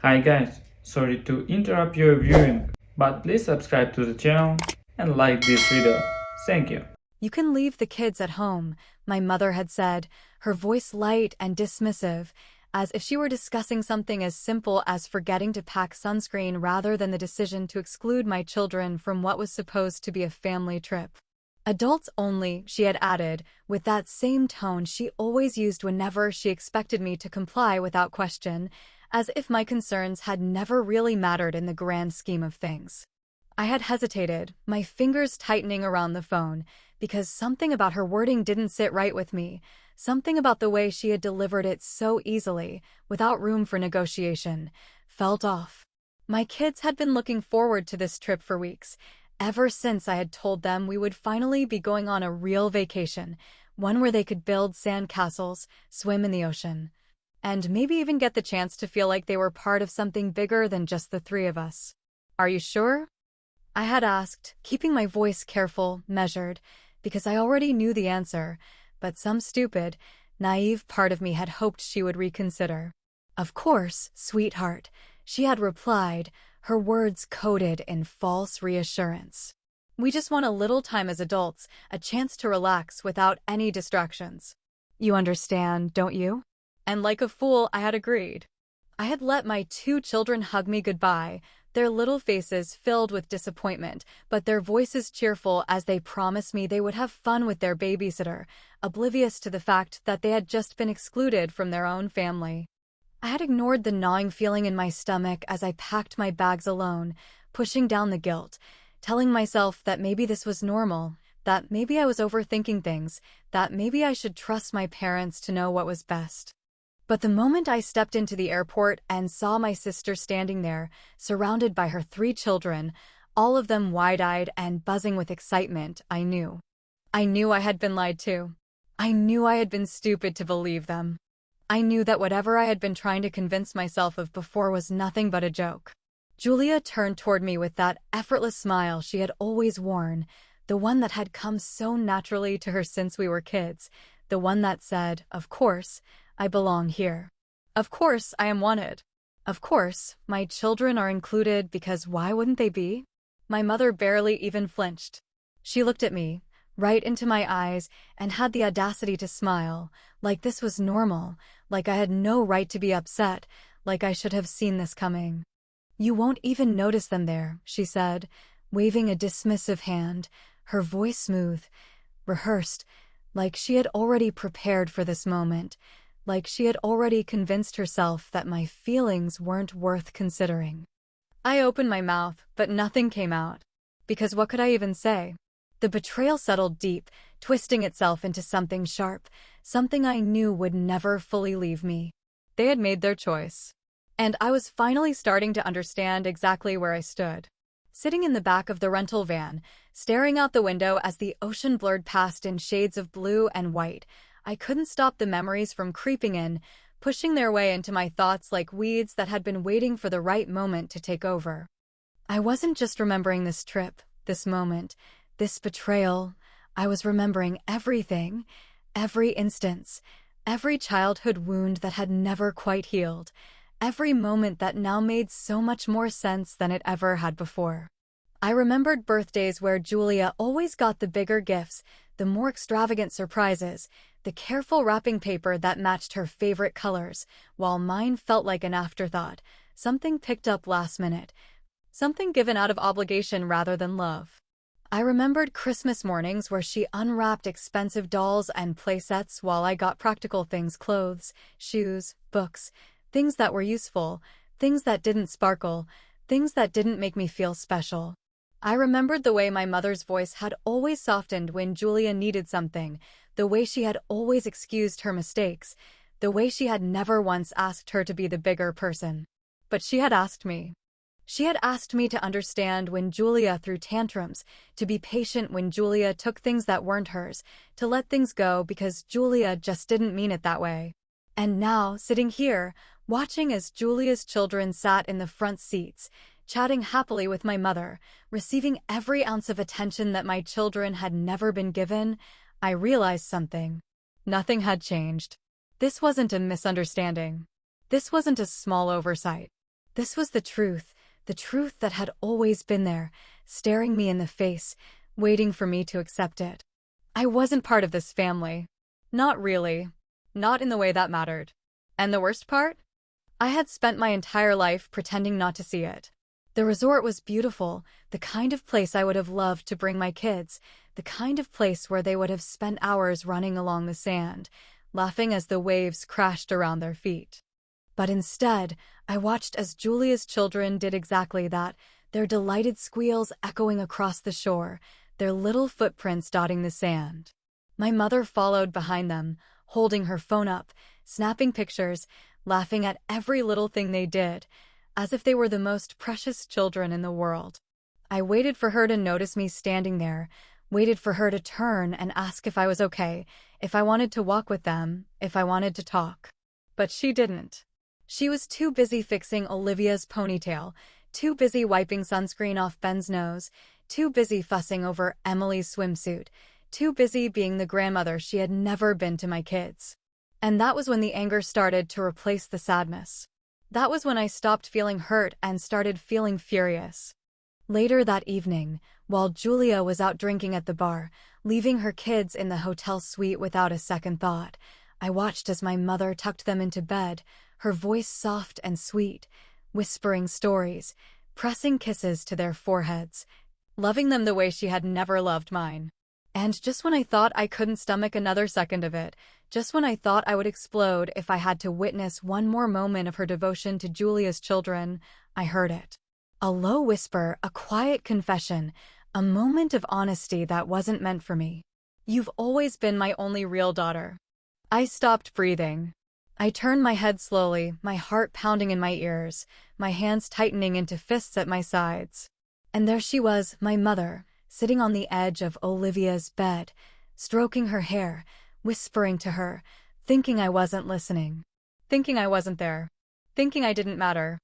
Hi guys, sorry to interrupt your viewing, but please subscribe to the channel and like this video. Thank you. You can leave the kids at home, my mother had said, her voice light and dismissive, as if she were discussing something as simple as forgetting to pack sunscreen rather than the decision to exclude my children from what was supposed to be a family trip. Adults only, she had added, with that same tone she always used whenever she expected me to comply without question, as if my concerns had never really mattered in the grand scheme of things. I had hesitated, my fingers tightening around the phone, because something about her wording didn't sit right with me, something about the way she had delivered it so easily, without room for negotiation, felt off. My kids had been looking forward to this trip for weeks, ever since I had told them we would finally be going on a real vacation, one where they could build sand castles, swim in the ocean, and maybe even get the chance to feel like they were part of something bigger than just the three of us. "Are you sure?" I had asked, keeping my voice careful, measured, because I already knew the answer, but some stupid, naive part of me had hoped she would reconsider. "Of course, sweetheart," she had replied, her words coated in false reassurance. "We just want a little time as adults, a chance to relax without any distractions. You understand, don't you?" And like a fool, I had agreed. I had let my two children hug me goodbye, their little faces filled with disappointment, but their voices cheerful as they promised me they would have fun with their babysitter, oblivious to the fact that they had just been excluded from their own family. I had ignored the gnawing feeling in my stomach as I packed my bags alone, pushing down the guilt, telling myself that maybe this was normal, that maybe I was overthinking things, that maybe I should trust my parents to know what was best. But the moment I stepped into the airport and saw my sister standing there, surrounded by her three children, all of them wide-eyed and buzzing with excitement, I knew. I knew I had been lied to. I knew I had been stupid to believe them. I knew that whatever I had been trying to convince myself of before was nothing but a joke. Julia turned toward me with that effortless smile she had always worn, the one that had come so naturally to her since we were kids, the one that said, "Of course, I belong here. Of course, I am wanted. Of course, my children are included because why wouldn't they be?" My mother barely even flinched. She looked at me, right into my eyes, and had the audacity to smile, like this was normal, like I had no right to be upset, like I should have seen this coming. "You won't even notice them there," she said, waving a dismissive hand, her voice smooth, rehearsed, like she had already prepared for this moment, like she had already convinced herself that my feelings weren't worth considering. I opened my mouth, but nothing came out. Because what could I even say? The betrayal settled deep, twisting itself into something sharp, something I knew would never fully leave me. They had made their choice. And I was finally starting to understand exactly where I stood. Sitting in the back of the rental van, staring out the window as the ocean blurred past in shades of blue and white, I couldn't stop the memories from creeping in, pushing their way into my thoughts like weeds that had been waiting for the right moment to take over. I wasn't just remembering this trip, this moment, this betrayal. I was remembering everything, every instance, every childhood wound that had never quite healed, every moment that now made so much more sense than it ever had before. I remembered birthdays where Julia always got the bigger gifts, the more extravagant surprises, the careful wrapping paper that matched her favorite colors, while mine felt like an afterthought, something picked up last minute, something given out of obligation rather than love. I remembered Christmas mornings where she unwrapped expensive dolls and playsets while I got practical things: clothes, shoes, books, things that were useful, things that didn't sparkle, things that didn't make me feel special. I remembered the way my mother's voice had always softened when Julia needed something, the way she had always excused her mistakes, the way she had never once asked her to be the bigger person. But she had asked me. She had asked me to understand when Julia threw tantrums, to be patient when Julia took things that weren't hers, to let things go because Julia just didn't mean it that way. And now, sitting here, watching as Julia's children sat in the front seats, chatting happily with my mother, receiving every ounce of attention that my children had never been given, I realized something. Nothing had changed. This wasn't a misunderstanding. This wasn't a small oversight. This was the truth that had always been there, staring me in the face, waiting for me to accept it. I wasn't part of this family. Not really. Not in the way that mattered. And the worst part? I had spent my entire life pretending not to see it. The resort was beautiful, the kind of place I would have loved to bring my kids, the kind of place where they would have spent hours running along the sand, laughing as the waves crashed around their feet. But instead, I watched as Julia's children did exactly that, their delighted squeals echoing across the shore, their little footprints dotting the sand. My mother followed behind them, holding her phone up, snapping pictures, laughing at every little thing they did, as if they were the most precious children in the world. I waited for her to notice me standing there, waited for her to turn and ask if I was okay, if I wanted to walk with them, if I wanted to talk. But she didn't. She was too busy fixing Olivia's ponytail, too busy wiping sunscreen off Ben's nose, too busy fussing over Emily's swimsuit, too busy being the grandmother she had never been to my kids. And that was when the anger started to replace the sadness. That was when I stopped feeling hurt and started feeling furious. Later that evening, while Julia was out drinking at the bar, leaving her kids in the hotel suite without a second thought, I watched as my mother tucked them into bed, her voice soft and sweet, whispering stories, pressing kisses to their foreheads, loving them the way she had never loved mine. And just when I thought I couldn't stomach another second of it, just when I thought I would explode if I had to witness one more moment of her devotion to Julia's children, I heard it. A low whisper, a quiet confession, a moment of honesty that wasn't meant for me. "You've always been my only real daughter." I stopped breathing. I turned my head slowly, my heart pounding in my ears, my hands tightening into fists at my sides. And there she was, my mother, sitting on the edge of Olivia's bed, stroking her hair, whispering to her, thinking I wasn't listening, thinking I wasn't there, thinking I didn't matter.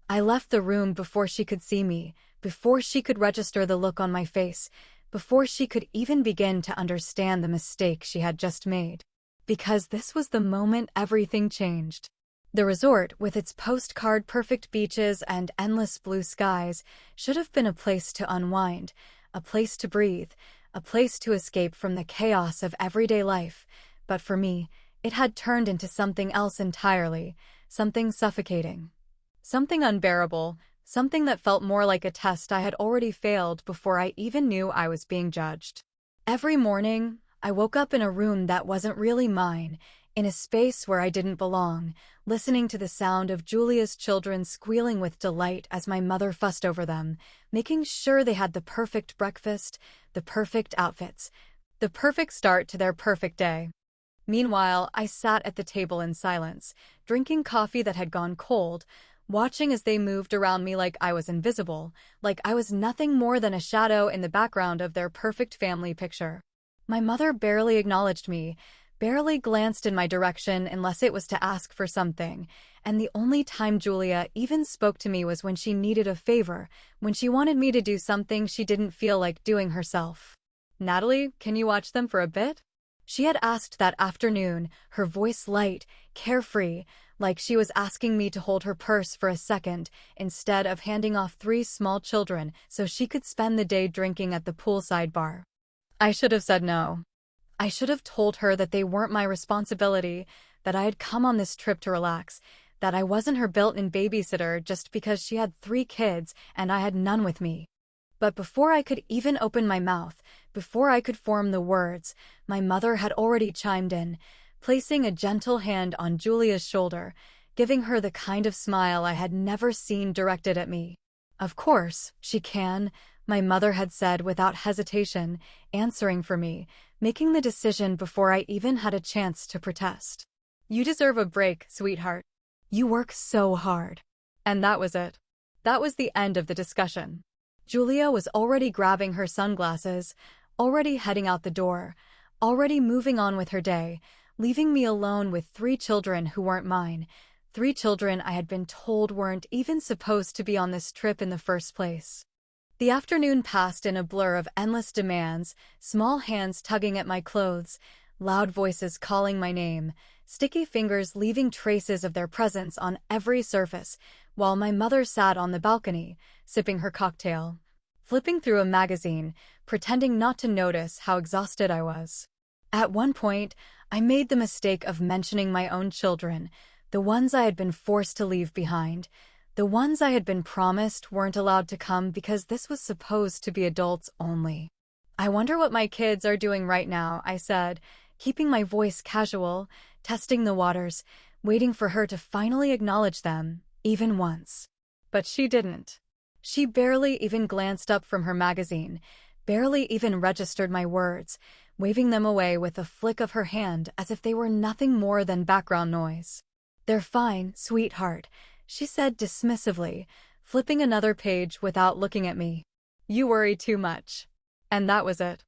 I left the room before she could see me, before she could register the look on my face, before she could even begin to understand the mistake she had just made. Because this was the moment everything changed. The resort, with its postcard-perfect beaches and endless blue skies, should have been a place to unwind, a place to breathe, a place to escape from the chaos of everyday life. But for me, it had turned into something else entirely, something suffocating, something unbearable, something that felt more like a test I had already failed before I even knew I was being judged. Every morning, I woke up in a room that wasn't really mine, in a space where I didn't belong, listening to the sound of Julia's children squealing with delight as my mother fussed over them, making sure they had the perfect breakfast, the perfect outfits, the perfect start to their perfect day. Meanwhile, I sat at the table in silence, drinking coffee that had gone cold, watching as they moved around me like I was invisible, like I was nothing more than a shadow in the background of their perfect family picture. My mother barely acknowledged me, barely glanced in my direction unless it was to ask for something, and the only time Julia even spoke to me was when she needed a favor, when she wanted me to do something she didn't feel like doing herself. "Natalie, can you watch them for a bit?" She had asked that afternoon, her voice light, carefree, like she was asking me to hold her purse for a second, instead of handing off 3 small children so she could spend the day drinking at the poolside bar. I should have said no. I should have told her that they weren't my responsibility, that I had come on this trip to relax, that I wasn't her built-in babysitter just because she had 3 kids and I had none with me. But before I could even open my mouth, before I could form the words, my mother had already chimed in, placing a gentle hand on Julia's shoulder, giving her the kind of smile I had never seen directed at me. "Of course, she can," my mother had said without hesitation, answering for me, making the decision before I even had a chance to protest. "You deserve a break, sweetheart. You work so hard." And that was it. That was the end of the discussion. Julia was already grabbing her sunglasses, already heading out the door, already moving on with her day, leaving me alone with 3 children who weren't mine, 3 children I had been told weren't even supposed to be on this trip in the first place. The afternoon passed in a blur of endless demands, small hands tugging at my clothes, loud voices calling my name, sticky fingers leaving traces of their presence on every surface, while my mother sat on the balcony, sipping her cocktail, flipping through a magazine, pretending not to notice how exhausted I was. At one point, I made the mistake of mentioning my own children, the ones I had been forced to leave behind, the ones I had been promised weren't allowed to come because this was supposed to be adults only. I wonder what my kids are doing right now, I said, keeping my voice casual, testing the waters, waiting for her to finally acknowledge them, even once. But she didn't. She barely even glanced up from her magazine, barely even registered my words, waving them away with a flick of her hand as if they were nothing more than background noise. "They're fine, sweetheart," she said dismissively, flipping another page without looking at me. "You worry too much." And that was it.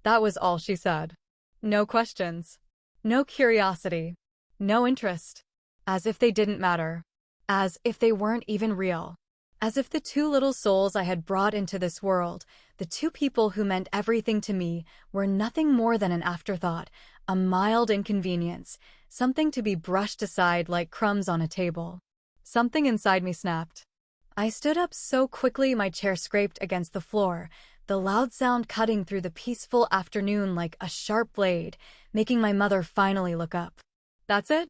That was all she said. No questions. No curiosity. No interest. As if they didn't matter. As if they weren't even real. As if the two little souls I had brought into this world, the two people who meant everything to me, were nothing more than an afterthought, a mild inconvenience, something to be brushed aside like crumbs on a table. Something inside me snapped. I stood up so quickly my chair scraped against the floor, the loud sound cutting through the peaceful afternoon like a sharp blade, making my mother finally look up. "That's it?"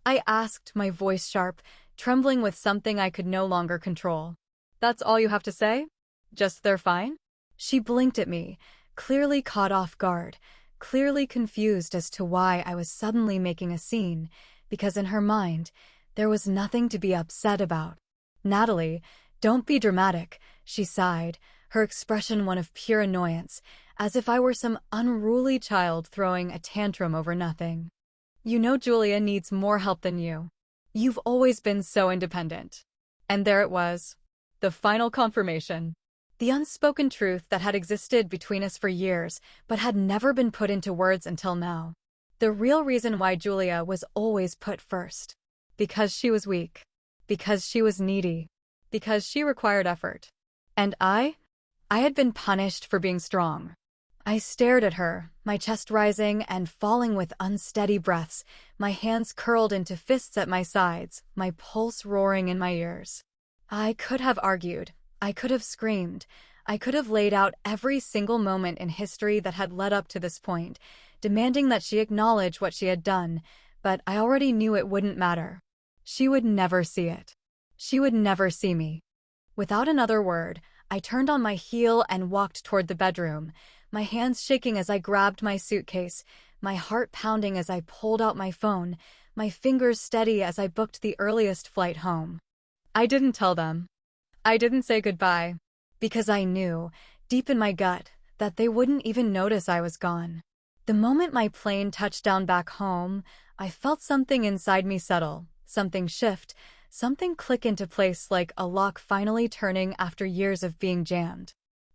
I asked, my voice sharp, trembling with something I could no longer control. "That's all you have to say? Just they're fine?" She blinked at me, clearly caught off guard, clearly confused as to why I was suddenly making a scene, because in her mind, there was nothing to be upset about. "Natalie, don't be dramatic," she sighed, her expression one of pure annoyance, as if I were some unruly child throwing a tantrum over nothing. "You know Julia needs more help than you. You've always been so independent." And there it was. The final confirmation. The unspoken truth that had existed between us for years, but had never been put into words until now. The real reason why Julia was always put first. Because she was weak. Because she was needy. Because she required effort. And I had been punished for being strong. I stared at her, my chest rising and falling with unsteady breaths, my hands curled into fists at my sides, my pulse roaring in my ears. I could have argued. I could have screamed. I could have laid out every single moment in history that had led up to this point, demanding that she acknowledge what she had done, but I already knew it wouldn't matter. She would never see it. She would never see me. Without another word, I turned on my heel and walked toward the bedroom, my hands shaking as I grabbed my suitcase, my heart pounding as I pulled out my phone, my fingers steady as I booked the earliest flight home. I didn't tell them. I didn't say goodbye, because I knew, deep in my gut, that they wouldn't even notice I was gone. The moment my plane touched down back home, I felt something inside me settle, something shift, something click into place like a lock finally turning after years of being jammed.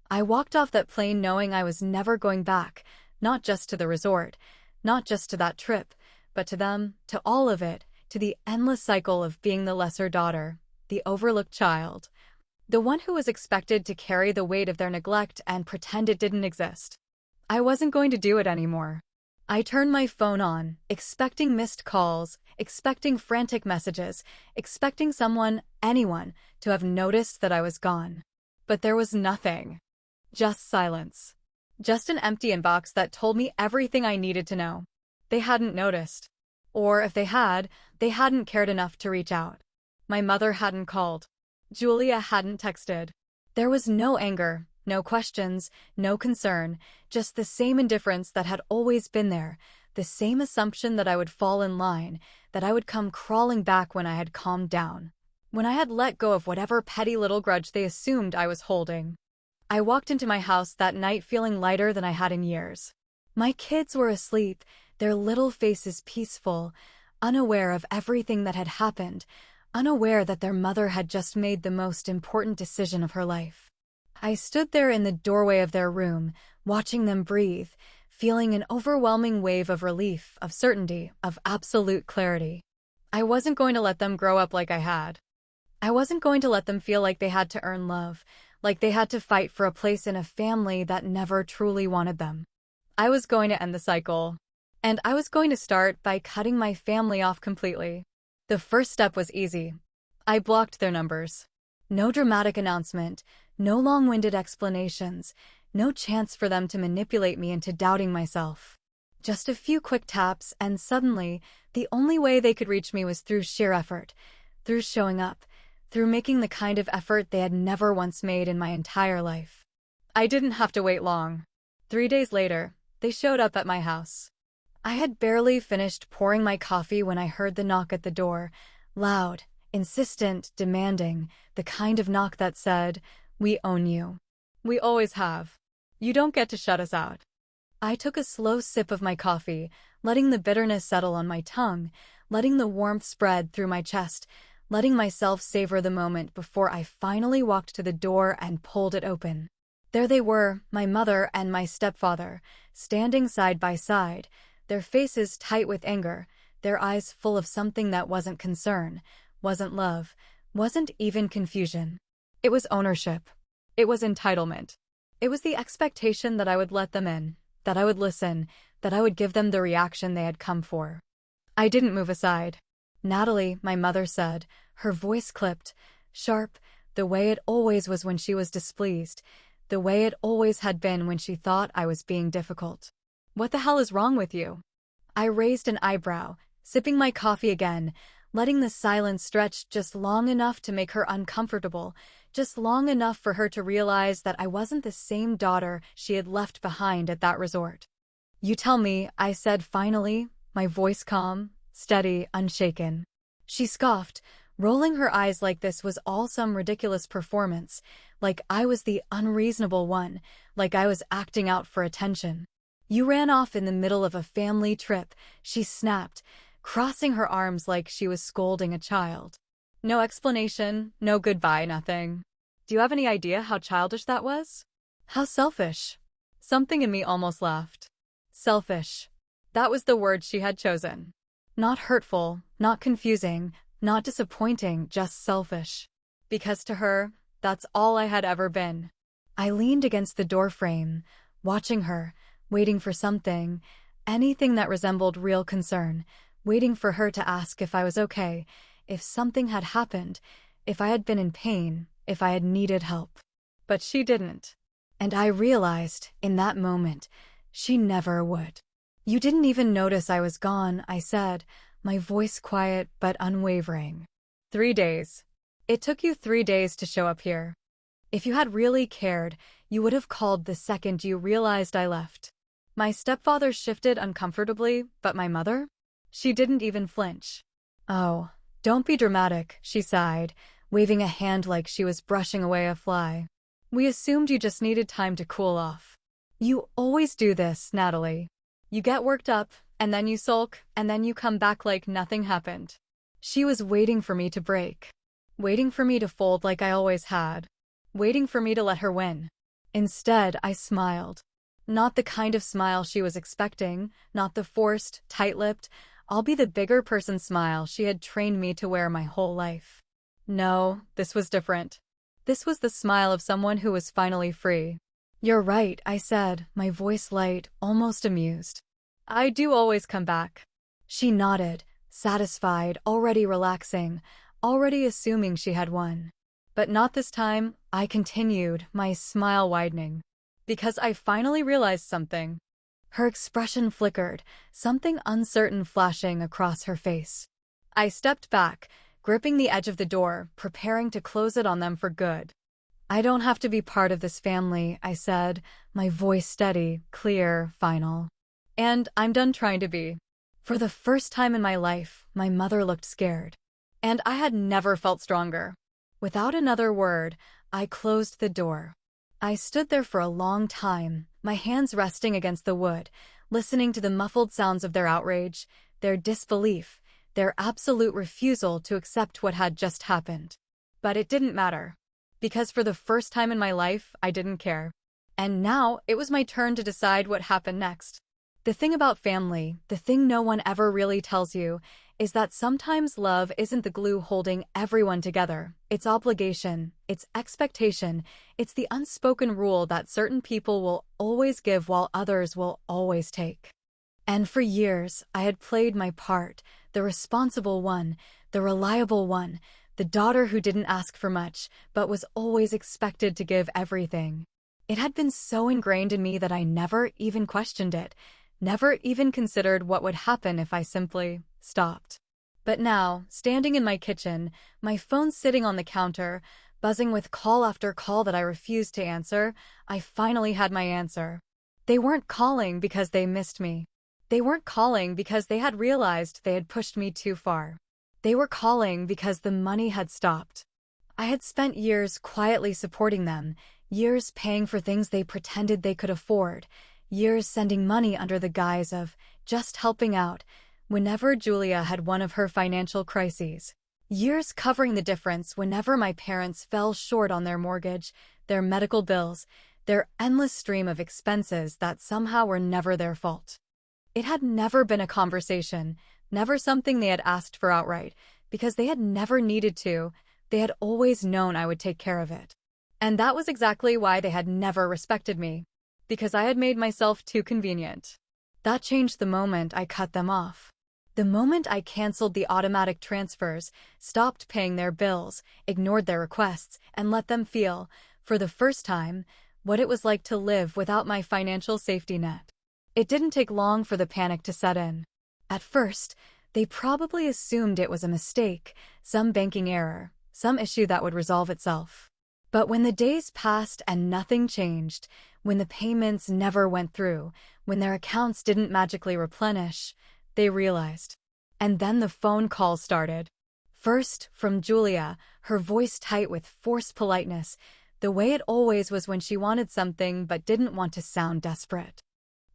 I walked off that plane knowing I was never going back, not just to the resort, not just to that trip, but to them, to all of it, to the endless cycle of being the lesser daughter, the overlooked child, the one who was expected to carry the weight of their neglect and pretend it didn't exist. I wasn't going to do it anymore. I turned my phone on, expecting missed calls, expecting frantic messages, expecting someone, anyone, to have noticed that I was gone. But there was nothing. Just silence. Just an empty inbox that told me everything I needed to know. They hadn't noticed. Or if they had, they hadn't cared enough to reach out. My mother hadn't called. Julia hadn't texted. There was no anger, no questions, no concern, just the same indifference that had always been there, the same assumption that I would fall in line, that I would come crawling back when I had calmed down, when I had let go of whatever petty little grudge they assumed I was holding. I walked into my house that night feeling lighter than I had in years. My kids were asleep, their little faces peaceful, unaware of everything that had happened, unaware that their mother had just made the most important decision of her life. I stood there in the doorway of their room, watching them breathe, feeling an overwhelming wave of relief, of certainty, of absolute clarity. I wasn't going to let them grow up like I had. I wasn't going to let them feel like they had to earn love, like they had to fight for a place in a family that never truly wanted them. I was going to end the cycle. And I was going to start by cutting my family off completely. The first step was easy. I blocked their numbers. No dramatic announcement, no long-winded explanations, no chance for them to manipulate me into doubting myself. Just a few quick taps, and suddenly, the only way they could reach me was through sheer effort, through showing up, through making the kind of effort they had never once made in my entire life. I didn't have to wait long. 3 days later, they showed up at my house. I had barely finished pouring my coffee when I heard the knock at the door, loud, insistent, demanding, the kind of knock that said, "We own you. We always have. You don't get to shut us out." I took a slow sip of my coffee, letting the bitterness settle on my tongue, letting the warmth spread through my chest, letting myself savor the moment before I finally walked to the door and pulled it open. There they were, my mother and my stepfather, standing side by side, their faces tight with anger, their eyes full of something that wasn't concern, wasn't love, wasn't even confusion. It was ownership. It was entitlement. It was the expectation that I would let them in, that I would listen, that I would give them the reaction they had come for. I didn't move aside. "Natalie," my mother said, her voice clipped, sharp, the way it always was when she was displeased, the way it always had been when she thought I was being difficult. "What the hell is wrong with you?" I raised an eyebrow, sipping my coffee again, letting the silence stretch just long enough to make her uncomfortable, just long enough for her to realize that I wasn't the same daughter she had left behind at that resort. "You tell me," I said finally, my voice calm, steady, unshaken. She scoffed, rolling her eyes like this was all some ridiculous performance, like I was the unreasonable one, like I was acting out for attention. "You ran off in the middle of a family trip," she snapped, crossing her arms like she was scolding a child. "No explanation, no goodbye, nothing. Do you have any idea how childish that was? How selfish?" Something in me almost laughed. Selfish. That was the word she had chosen. Not hurtful, not confusing, not disappointing, just selfish. Because to her, that's all I had ever been. I leaned against the doorframe, watching her, waiting for something, anything that resembled real concern, waiting for her to ask if I was okay, if something had happened, if I had been in pain, if I had needed help. But she didn't. And I realized, in that moment, she never would. "You didn't even notice I was gone," I said, my voice quiet but unwavering. 3 days. It took you 3 days to show up here. If you had really cared, you would have called the second you realized I left. My stepfather shifted uncomfortably, but my mother? She didn't even flinch. "Oh, don't be dramatic," she sighed, waving a hand like she was brushing away a fly. "We assumed you just needed time to cool off. You always do this, Natalie. You get worked up, and then you sulk, and then you come back like nothing happened." She was waiting for me to break. Waiting for me to fold like I always had. Waiting for me to let her win. Instead, I smiled. Not the kind of smile she was expecting, not the forced, tight-lipped, I'll be the bigger person smile she had trained me to wear my whole life. No, this was different. This was the smile of someone who was finally free. "You're right," I said, my voice light, almost amused. "I do always come back." She nodded, satisfied, already relaxing, already assuming she had won. "But not this time," I continued, my smile widening. "Because I finally realized something." Her expression flickered, something uncertain flashing across her face. I stepped back, gripping the edge of the door, preparing to close it on them for good. "I don't have to be part of this family," I said, my voice steady, clear, final. "And I'm done trying to be." For the first time in my life, my mother looked scared. And I had never felt stronger. Without another word, I closed the door. I stood there for a long time, my hands resting against the wood, listening to the muffled sounds of their outrage, their disbelief, their absolute refusal to accept what had just happened. But it didn't matter. Because for the first time in my life, I didn't care. And now, it was my turn to decide what happened next. The thing about family, the thing no one ever really tells you, is that sometimes love isn't the glue holding everyone together. It's obligation, it's expectation, it's the unspoken rule that certain people will always give while others will always take. And for years, I had played my part, the responsible one, the reliable one, the daughter who didn't ask for much, but was always expected to give everything. It had been so ingrained in me that I never even questioned it, never even considered what would happen if I simply stopped. But now, standing in my kitchen, my phone sitting on the counter, buzzing with call after call that I refused to answer, I finally had my answer. They weren't calling because they missed me. They weren't calling because they had realized they had pushed me too far. They were calling because the money had stopped. I had spent years quietly supporting them, years paying for things they pretended they could afford, years sending money under the guise of just helping out whenever Julia had one of her financial crises. Years covering the difference whenever my parents fell short on their mortgage, their medical bills, their endless stream of expenses that somehow were never their fault. It had never been a conversation, never something they had asked for outright, because they had never needed to. They had always known I would take care of it. And that was exactly why they had never respected me, because I had made myself too convenient. That changed the moment I cut them off. The moment I canceled the automatic transfers, stopped paying their bills, ignored their requests, and let them feel, for the first time, what it was like to live without my financial safety net. It didn't take long for the panic to set in. At first, they probably assumed it was a mistake, some banking error, some issue that would resolve itself. But when the days passed and nothing changed, when the payments never went through, when their accounts didn't magically replenish, they realized. And then the phone calls started. First, from Julia, her voice tight with forced politeness, the way it always was when she wanted something but didn't want to sound desperate.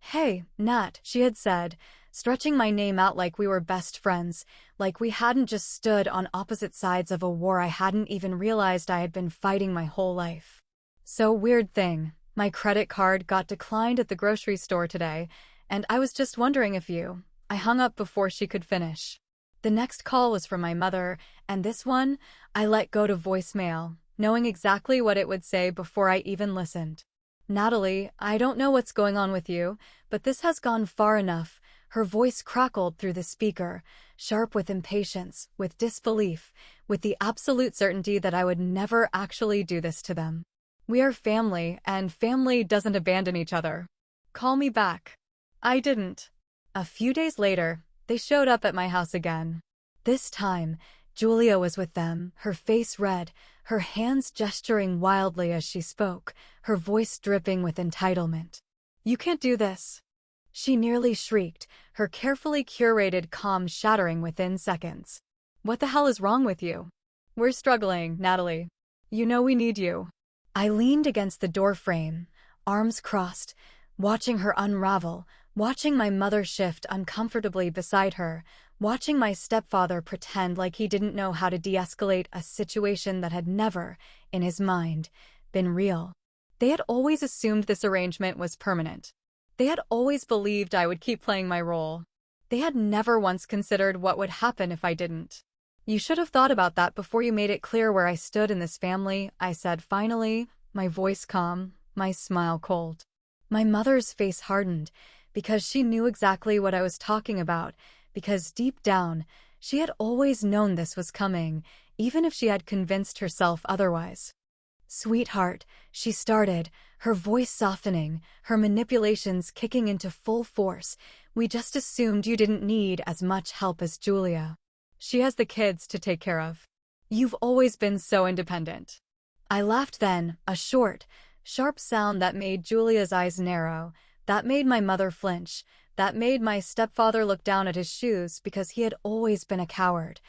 "Hey, Nat," she had said, stretching my name out like we were best friends, like we hadn't just stood on opposite sides of a war I hadn't even realized I had been fighting my whole life. "So weird thing, my credit card got declined at the grocery store today, and I was just wondering if you..." I hung up before she could finish. The next call was from my mother, and this one, I let go to voicemail, knowing exactly what it would say before I even listened. "Natalie, I don't know what's going on with you, but this has gone far enough." Her voice crackled through the speaker, sharp with impatience, with disbelief, with the absolute certainty that I would never actually do this to them. "We are family, and family doesn't abandon each other. Call me back." I didn't. A few days later, they showed up at my house again. This time, Julia was with them, her face red, her hands gesturing wildly as she spoke, her voice dripping with entitlement. "You can't do this," she nearly shrieked, her carefully curated calm shattering within seconds. "What the hell is wrong with you? We're struggling, Natalie. You know we need you." I leaned against the doorframe, arms crossed, watching her unravel, watching my mother shift uncomfortably beside her, watching my stepfather pretend like he didn't know how to de-escalate a situation that had never, in his mind, been real. They had always assumed this arrangement was permanent. They had always believed I would keep playing my role. They had never once considered what would happen if I didn't. "You should have thought about that before you made it clear where I stood in this family," I said finally, my voice calm, my smile cold. My mother's face hardened, because she knew exactly what I was talking about, because deep down, she had always known this was coming, even if she had convinced herself otherwise. "Sweetheart," she started, her voice softening, her manipulations kicking into full force, "we just assumed you didn't need as much help as Julia. She has the kids to take care of. You've always been so independent." I laughed then, a short, sharp sound that made Julia's eyes narrow, that made my mother flinch, that made my stepfather look down at his shoes because he had always been a coward.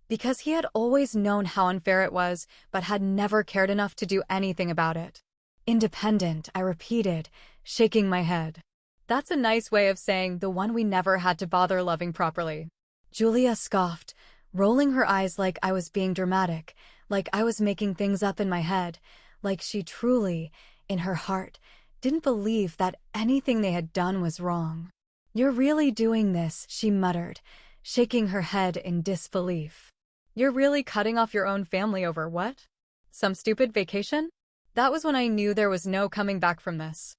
Because he had always known how unfair it was, but had never cared enough to do anything about it. "Independent," I repeated, shaking my head. "That's a nice way of saying the one we never had to bother loving properly." Julia scoffed, rolling her eyes like I was being dramatic, like I was making things up in my head, like she truly, in her heart, didn't believe that anything they had done was wrong. "You're really doing this," she muttered, shaking her head in disbelief. "You're really cutting off your own family over what? Some stupid vacation?" That was when I knew there was no coming back from this.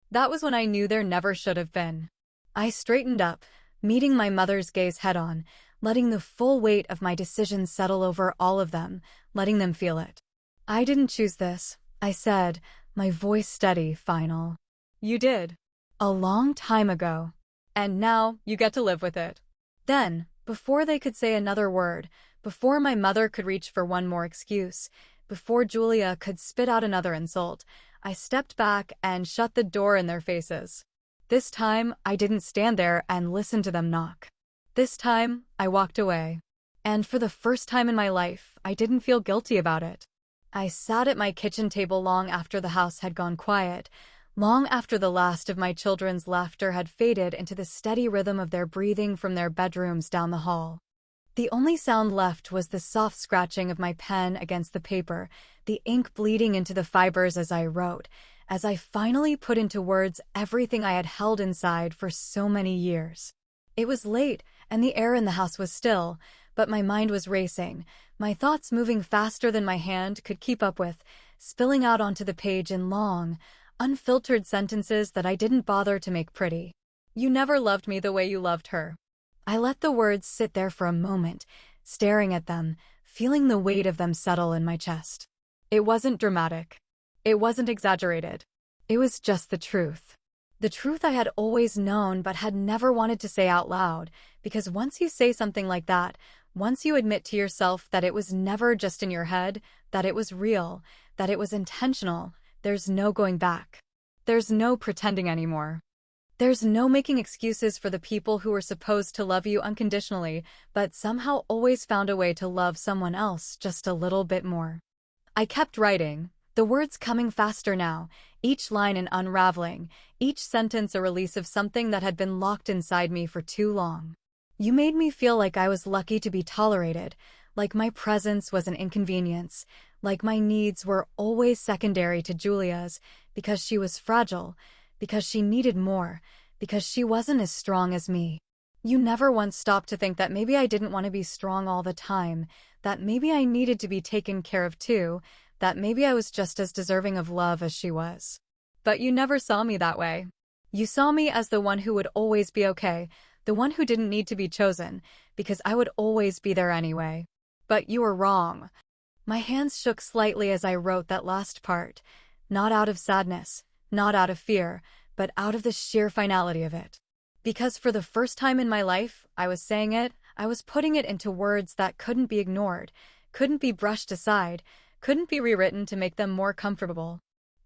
That was when I knew there never should have been. I straightened up, meeting my mother's gaze head-on, letting the full weight of my decision settle over all of them, letting them feel it. "I didn't choose this," I said, my voice steady, final. "You did. A long time ago. And now you get to live with it." Then, before they could say another word, before my mother could reach for one more excuse, before Julia could spit out another insult, I stepped back and shut the door in their faces. This time, I didn't stand there and listen to them knock. This time, I walked away. And for the first time in my life, I didn't feel guilty about it. I sat at my kitchen table long after the house had gone quiet, long after the last of my children's laughter had faded into the steady rhythm of their breathing from their bedrooms down the hall. The only sound left was the soft scratching of my pen against the paper, the ink bleeding into the fibers as I wrote, as I finally put into words everything I had held inside for so many years. It was late, and the air in the house was still, but my mind was racing, my thoughts moving faster than my hand could keep up with, spilling out onto the page in long, unfiltered sentences that I didn't bother to make pretty. "You never loved me the way you loved her." I let the words sit there for a moment, staring at them, feeling the weight of them settle in my chest. It wasn't dramatic. It wasn't exaggerated. It was just the truth. The truth I had always known but had never wanted to say out loud, because once you say something like that, once you admit to yourself that it was never just in your head, that it was real, that it was intentional, there's no going back. There's no pretending anymore. There's no making excuses for the people who were supposed to love you unconditionally, but somehow always found a way to love someone else just a little bit more. I kept writing, the words coming faster now, each line an unraveling, each sentence a release of something that had been locked inside me for too long. "You made me feel like I was lucky to be tolerated, like my presence was an inconvenience, like my needs were always secondary to Julia's, because she was fragile, because she needed more, because she wasn't as strong as me. You never once stopped to think that maybe I didn't want to be strong all the time, that maybe I needed to be taken care of too, that maybe I was just as deserving of love as she was. But you never saw me that way. You saw me as the one who would always be okay, the one who didn't need to be chosen, because I would always be there anyway. But you were wrong." My hands shook slightly as I wrote that last part, not out of sadness, not out of fear, but out of the sheer finality of it. Because for the first time in my life, I was saying it, I was putting it into words that couldn't be ignored, couldn't be brushed aside, couldn't be rewritten to make them more comfortable.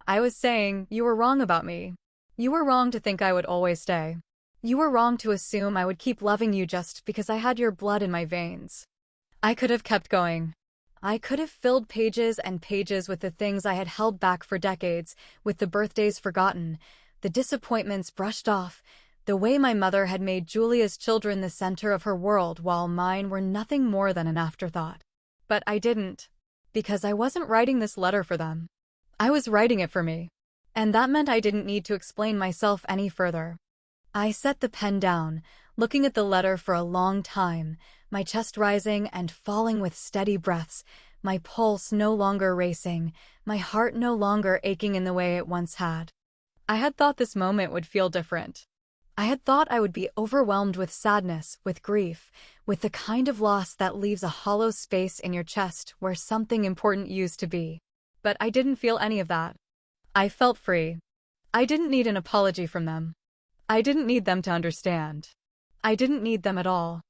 I was saying, you were wrong about me. You were wrong to think I would always stay. You were wrong to assume I would keep loving you just because I had your blood in my veins. I could have kept going. I could have filled pages and pages with the things I had held back for decades, with the birthdays forgotten, the disappointments brushed off, the way my mother had made Julia's children the center of her world while mine were nothing more than an afterthought. But I didn't, because I wasn't writing this letter for them. I was writing it for me. And that meant I didn't need to explain myself any further. I set the pen down, looking at the letter for a long time, my chest rising and falling with steady breaths, my pulse no longer racing, my heart no longer aching in the way it once had. I had thought this moment would feel different. I had thought I would be overwhelmed with sadness, with grief, with the kind of loss that leaves a hollow space in your chest where something important used to be. But I didn't feel any of that. I felt free. I didn't need an apology from them. I didn't need them to understand. I didn't need them at all.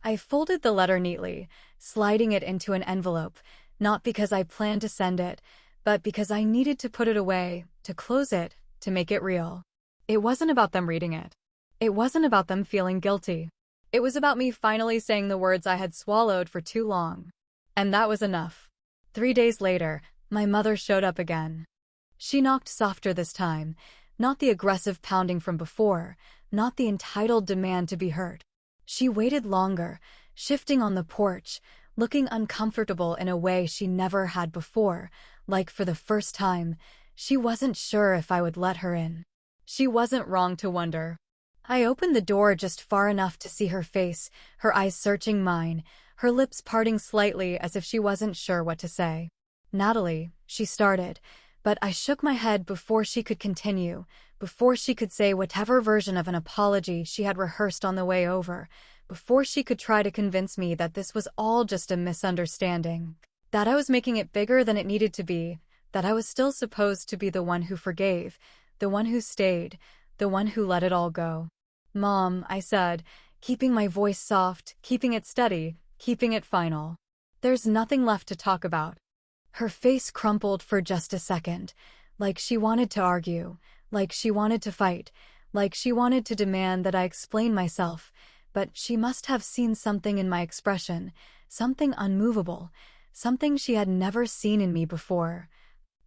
I folded the letter neatly, sliding it into an envelope, not because I planned to send it, but because I needed to put it away, to close it, to make it real. It wasn't about them reading it. It wasn't about them feeling guilty. It was about me finally saying the words I had swallowed for too long. And that was enough. 3 days later, my mother showed up again. She knocked softer this time, not the aggressive pounding from before, not the entitled demand to be heard. She waited longer, shifting on the porch, looking uncomfortable in a way she never had before, like for the first time, she wasn't sure if I would let her in. She wasn't wrong to wonder. I opened the door just far enough to see her face, her eyes searching mine, her lips parting slightly as if she wasn't sure what to say. "Natalie," she started, But I shook my head before she could continue, before she could say whatever version of an apology she had rehearsed on the way over, before she could try to convince me that this was all just a misunderstanding, that I was making it bigger than it needed to be, that I was still supposed to be the one who forgave, the one who stayed, the one who let it all go. "Mom," I said, keeping my voice soft, keeping it steady, keeping it final. "There's nothing left to talk about." Her face crumpled for just a second, like she wanted to argue, like she wanted to fight, like she wanted to demand that I explain myself, but she must have seen something in my expression, something unmovable, something she had never seen in me before.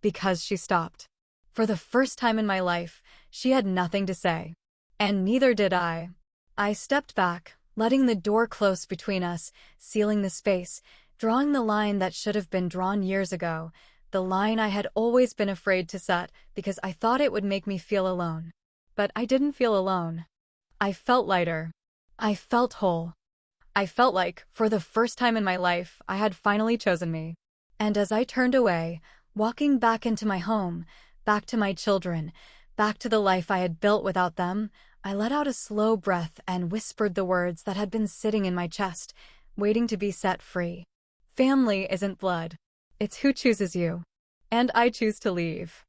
Because she stopped. For the first time in my life, she had nothing to say. And neither did I. I stepped back, letting the door close between us, sealing the space, drawing the line that should have been drawn years ago, the line I had always been afraid to set because I thought it would make me feel alone. But I didn't feel alone. I felt lighter. I felt whole. I felt like, for the first time in my life, I had finally chosen me. And as I turned away, walking back into my home, back to my children, back to the life I had built without them, I let out a slow breath and whispered the words that had been sitting in my chest, waiting to be set free. Family isn't blood. It's who chooses you. And I choose to leave.